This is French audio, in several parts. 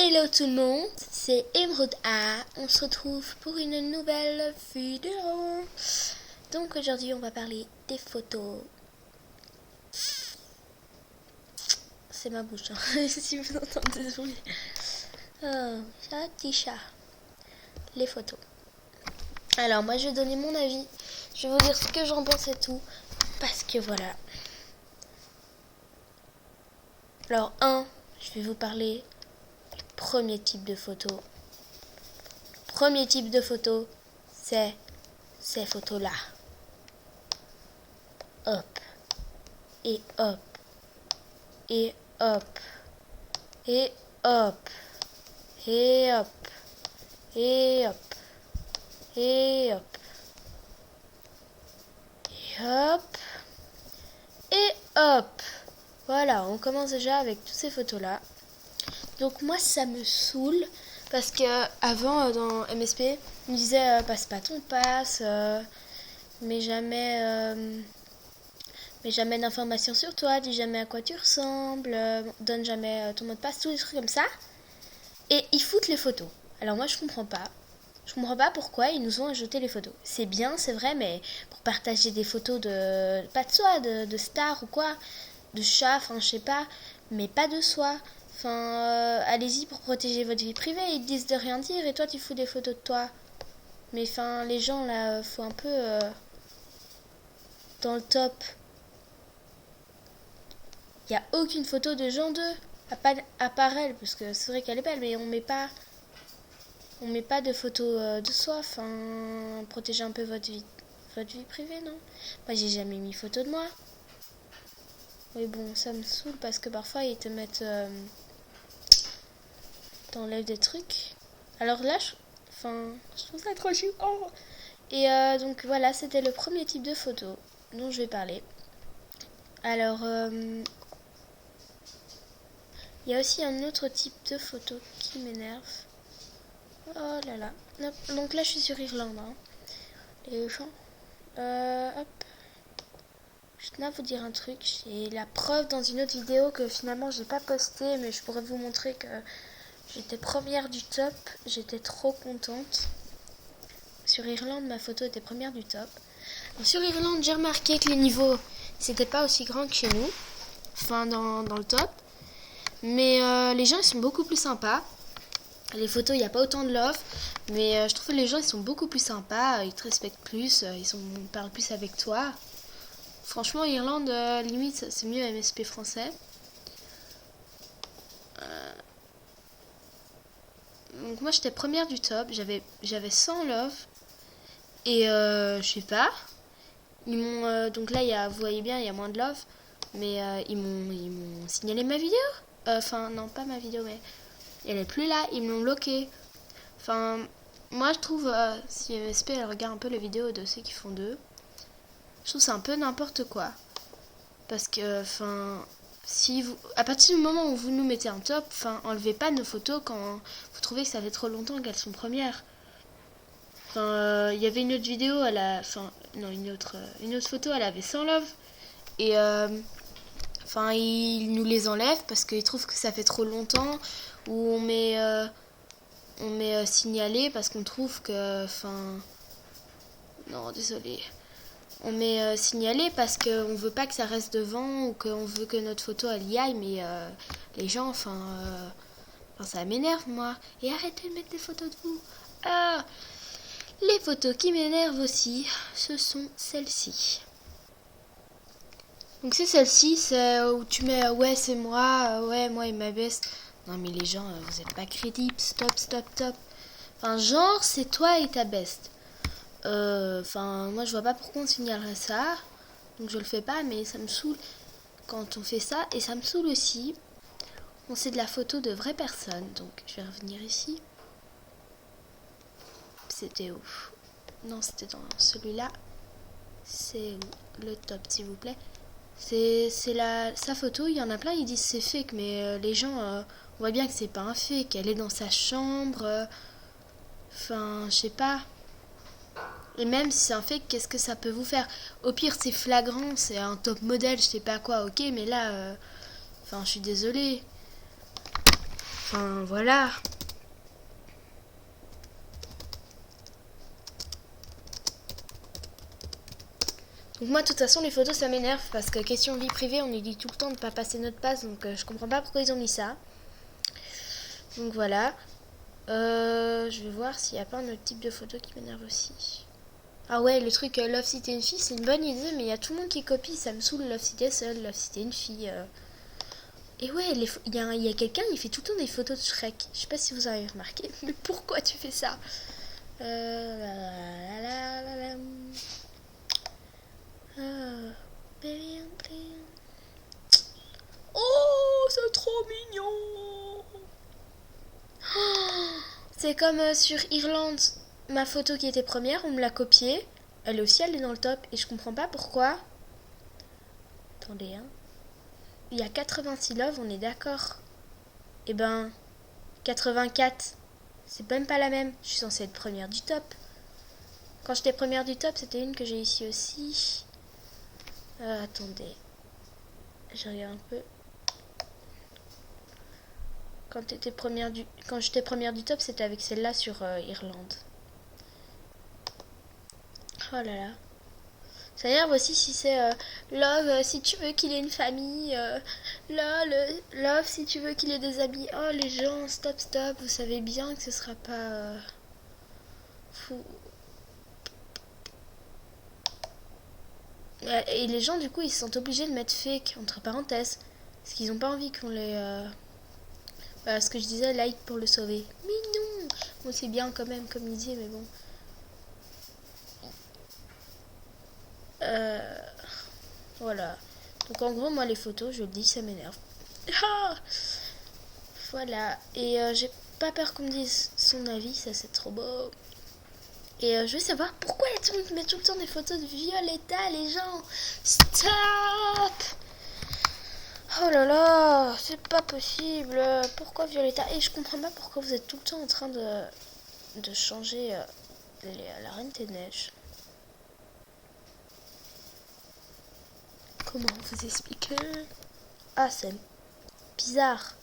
Hello tout le monde, c'est Emeraude A. On se retrouve pour une nouvelle vidéo. Donc aujourd'hui on va parler des photos. C'est ma bouche, hein. Si vous entendez des bruits. Chat, petit chat. Les photos. Alors moi je vais donner mon avis. Je vais vous dire ce que j'en pense et tout. Parce que voilà. Alors je vais vous parler du premier type de photo. Premier type de photo, c'est ces photos-là. Hop. Et hop. Et hop. Et hop. Et hop. Et hop. Et hop. Et hop. Et hop. Voilà, on commence déjà avec toutes ces photos-là. Donc moi, ça me saoule. Parce que avant dans MSP, on me disait passe pas ton passe, mais jamais d'informations sur toi, dis jamais à quoi tu ressembles, donne jamais ton mot de passe, tous des trucs comme ça. Et ils foutent les photos. Alors moi je comprends pas. Je comprends pas pourquoi ils nous ont ajouté les photos. C'est bien, c'est vrai, mais pour partager des photos de pas de soi, de stars ou quoi, de chats, enfin je sais pas, mais pas de soi. Enfin, allez-y pour protéger votre vie privée, ils te disent de rien dire et toi tu fous des photos de toi. Mais enfin, les gens là, faut un peu dans le top. Il n'y a aucune photo de Jean 2, à part elle, parce que c'est vrai qu'elle est belle, mais on met pas de photos de soi. Enfin, protéger un peu votre vie privée, non? Moi j'ai jamais mis photo de moi. Oui bon, ça me saoule parce que parfois ils te mettent... t'enlèves des trucs. Alors là, je trouve ça trop chou. Oh. Et donc voilà, c'était le premier type de photo dont je vais parler. Alors, il y a aussi un autre type de photo qui m'énerve. Oh là là. Donc là, je suis sur Irlande. Hein. Les gens. Hop. Je tenais à vous dire un truc. J'ai la preuve dans une autre vidéo que finalement, j'ai pas posté, mais je pourrais vous montrer que j'étais première du top. J'étais trop contente. Sur Irlande, ma photo était première du top. Donc, sur Irlande, j'ai remarqué que les niveaux, c'était pas aussi grand que chez nous. Enfin, dans le top. Mais les gens, ils sont beaucoup plus sympas. Les photos, il n'y a pas autant de love. Mais je trouve que les gens, ils sont beaucoup plus sympas. Ils te respectent plus. Ils parlent plus avec toi. Franchement, Irlande, limite, c'est mieux MSP français. Donc moi, j'étais première du top. J'avais 100 love. Et je sais pas. Ils m'ont donc là, vous voyez bien, il y a moins de love. Mais ils m'ont signalé ma vidéo. Enfin, non, pas ma vidéo, mais elle est plus là. Ils m'ont bloqué. Enfin, moi, je trouve, si MSP, elle regarde un peu les vidéos de ceux qui font d'eux, je trouve c'est un peu n'importe quoi. Parce que, enfin, à partir du moment où vous nous mettez un top, enfin, enlevez pas nos photos quand vous trouvez que ça fait trop longtemps qu'elles sont premières. Enfin, il y avait une autre vidéo, une autre photo, elle avait 100 love. Et enfin, ils nous les enlèvent parce qu'ils trouvent que ça fait trop longtemps. Ou on met signalé parce qu'on trouve que... Enfin... Non, désolé. On met signalé parce qu'on veut pas que ça reste devant ou qu'on veut que notre photo elle y aille. Mais les gens, enfin, ça m'énerve, moi. Et arrêtez de mettre des photos de vous. Les photos qui m'énervent aussi, ce sont celles-ci. Donc c'est celle-ci, c'est où tu mets ouais c'est moi, ouais moi et ma best. Non mais les gens, vous êtes pas crédibles, stop. Enfin genre c'est toi et ta best. Enfin moi je vois pas pourquoi on signalerait ça. Donc je le fais pas mais ça me saoule quand on fait ça. Et ça me saoule aussi quand c'est de la photo de vraies personnes. Donc je vais revenir ici. C'était où? Non c'était dans celui-là. C'est le top s'il vous plaît. C'est sa photo, il y en a plein, ils disent c'est fake, mais les gens, on voit bien que c'est pas un fake, elle est dans sa chambre, enfin, je sais pas. Et même si c'est un fake, qu'est-ce que ça peut vous faire? Au pire, c'est flagrant, c'est un top modèle, je sais pas quoi, ok, mais là, enfin, je suis désolée. Enfin, voilà. Donc moi, de toute façon, les photos, ça m'énerve parce que question vie privée, on nous dit tout le temps de pas passer notre passe, donc je comprends pas pourquoi ils ont mis ça. Donc voilà. Je vais voir s'il y a pas un autre type de photo qui m'énerve aussi. Ah ouais, le truc Love si t'es une fille, c'est une bonne idée, mais il y a tout le monde qui copie, ça me saoule. Love si t'es seule, Love si t'es une fille. Et ouais, il y a quelqu'un, il fait tout le temps des photos de Shrek. Je sais pas si vous avez remarqué, mais pourquoi tu fais ça? La, la, la, la. Baby, oh, c'est trop mignon. Oh, c'est comme sur Irlande, ma photo qui était première, on me l'a copiée. Elle aussi, elle est dans le top et je comprends pas pourquoi. Attendez, hein. Il y a 86 love, on est d'accord. Eh ben, 84, c'est même pas la même. Je suis censée être première du top. Quand j'étais première du top, c'était une que j'ai ici aussi. Attendez. Je regarde un peu. Quand j'étais première du top, c'était avec celle-là sur Irlande. Oh là là. Ça énerve aussi si c'est Love si tu veux qu'il ait une famille, Love si tu veux qu'il ait des amis. Oh les gens, stop, stop, vous savez bien que ce sera pas fou. Et les gens du coup ils se sentent obligés de mettre fake entre parenthèses. Parce qu'ils ont pas envie qu'on les... Voilà ce que je disais, like pour le sauver. Mais non. Bon c'est bien quand même comme il dit mais bon. Voilà. Donc en gros, moi les photos, je le dis, ça m'énerve. Ah voilà. Et j'ai pas peur qu'on me dise son avis, ça c'est trop beau. Et je veux savoir pourquoi tout le monde met tout le temps des photos de Violetta, les gens. Stop. Oh là là, c'est pas possible. Pourquoi Violetta? Et je comprends pas pourquoi vous êtes tout le temps en train de changer la Reine des Neiges. Comment vous expliquer? Ah, c'est bizarre.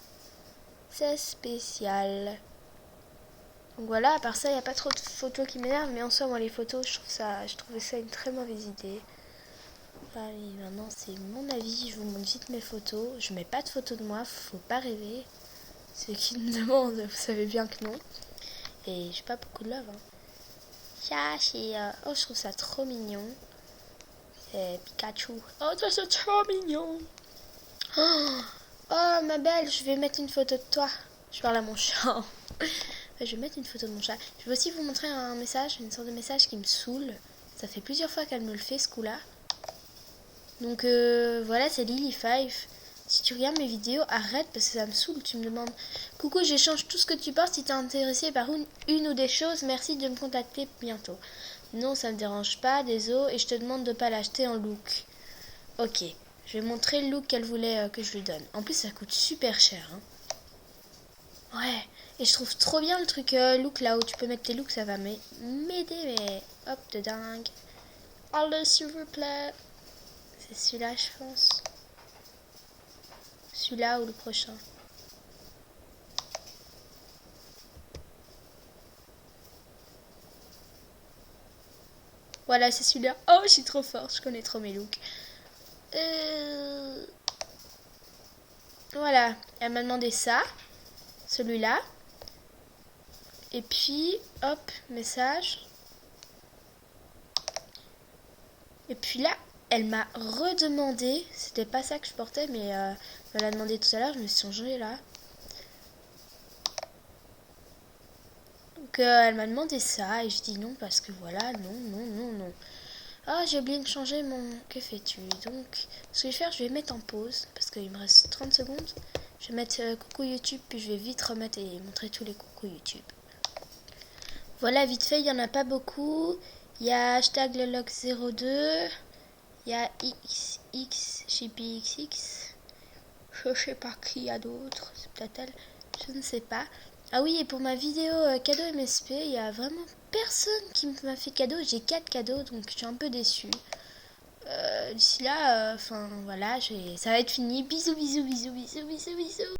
C'est spécial. Donc voilà, à part ça, il n'y a pas trop de photos qui m'énervent, mais en soi, moi, les photos, je trouvais ça une très mauvaise idée. Allez, maintenant, c'est mon avis. Je vous montre vite mes photos. Je mets pas de photos de moi, faut pas rêver. Ceux qui me demandent, vous savez bien que non. Et j'ai pas beaucoup de love. Hein. Oh, je trouve ça trop mignon. C'est Pikachu. Oh, ça c'est trop mignon. Oh, ma belle, je vais mettre une photo de toi. Je parle à mon chat. Je vais mettre une photo de mon chat. Je vais aussi vous montrer un message, une sorte de message qui me saoule. Ça fait plusieurs fois qu'elle me le fait, ce coup-là. Donc voilà, c'est Lily5. Si tu regardes mes vidéos, arrête parce que ça me saoule. Tu me demandes coucou, j'échange tout ce que tu portes. Si t'es intéressé par une ou des choses, merci de me contacter bientôt. Non, ça me dérange pas, désolé. Et je te demande de pas l'acheter en look. Ok, je vais montrer le look qu'elle voulait que je lui donne. En plus, ça coûte super cher. Hein. Ouais, et je trouve trop bien le truc look là où tu peux mettre tes looks. Ça va m'aider, mais hop, de dingue. Allez, s'il vous plaît. C'est celui-là, je pense. Celui-là ou le prochain. Voilà, c'est celui-là. Oh, je suis trop forte, je connais trop mes looks. Voilà, elle m'a demandé ça, celui-là. Et puis, hop, message. Et puis là, elle m'a redemandé, c'était pas ça que je portais, mais elle l'a demandé tout à l'heure, je me suis changée là. Donc elle m'a demandé ça et je dis non parce que voilà, non. Ah, j'ai oublié de changer mon... Que fais-tu? Donc, ce que je vais faire, je vais mettre en pause parce qu'il me reste 30 secondes. Je vais mettre coucou YouTube, puis je vais vite remettre et montrer tous les coucou YouTube. Voilà, vite fait, il n'y en a pas beaucoup. Il y a hashtag le log 02. Il y a XX, XXX. Je sais pas qui il y a d'autres. C'est peut-être elle. Je ne sais pas. Ah oui, et pour ma vidéo cadeau MSP, il y a vraiment personne qui m'a fait cadeau. J'ai 4 cadeaux, donc je suis un peu déçue. D'ici là, enfin voilà, ça va être fini. Bisous, bisous, bisous, bisous, bisous, bisous.